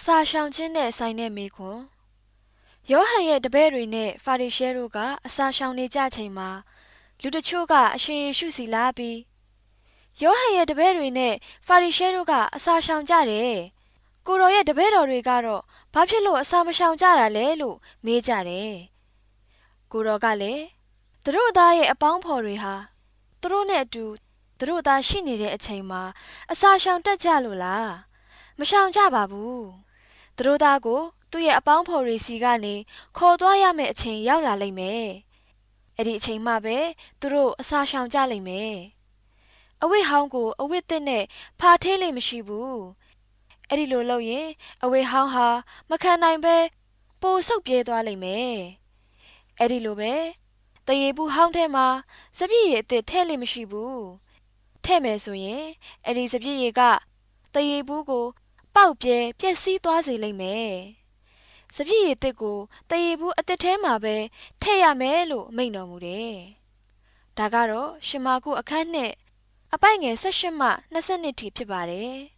စာရှောင်ခြင်းနဲ့ဆိုင်တဲ့မိခွန်းယောဟန်ရဲ့တပည့်တွေနဲ့ဖာရီရှဲတို့ကအစာရှောင်နေကြချိန်မှာလူတချို့ကအရှင်ယေရှုစီလာပြီးယောဟန်ရဲ့တပည့်တွေနဲ့ဖာရီရှဲတို့ကအစာရှောင်ကြတယ်။ကိုတော်ရဲ့တပည့်တော်တွေကတော့ဘာဖြစ်လို့အစာမရှောင်ကြတာလဲလို့မေးကြတယ်။ကိုတော်ကလည်းသူတို့သားရဲ့အပေါင်းဖော်တွေဟာသူတို့နဲ့အတူသူတို့သားရှိနေတဲ့အချိန်မှာအစာရှောင်တတ်ကြလို့လားမရှောင်ကြပါဘူး။သူတို့သားကိုသူ့ရဲ့အပေါင်းဖော်တွေစီကနေခေါ်သွားရမယ့်အချိန်ရောက်လာလိမ့်မယ်။အဲ့ဒီအချိန်မှပဲသူတို့အစာရှောင်ကြလိမ့်မယ်။အဝတ်ဟောင်းကိုအဝတ်သစ်နဲ့ဖာထေးလိမ့်မရှိဘူး။အဲ့ဒီလိုလုပ်ရင်အဝတ်ဟောင်းဟာမခံနိုင်ပဲပိုဆုတ်ပြေးသွားလိမ့်မယ်။အဲ့ဒီလိုပဲတရေဘူးဟောင်းထဲမှာစပြည့်ရည်အသစ်ထည့်လိမ့်မရှိဘူး။ထည့်မယ်ဆိုရင်အဲ့ဒီစပြည့်ရည်ကတရေဘူးကိုပေါက်ပြဲပျက်စီးသွားစေလိမ့်မယ်။စပြည့်ရည်သစ်ကိုတရေဘူးအသစ်ထဲမှာပဲထည့်ရမယ်လို့မိန့်တော်မူတယ်။ဒါကတော့ရှမာကုအခန်းနဲ့အပိုက်ငယ်18မှ22ထိဖြစ်ပါတယ်။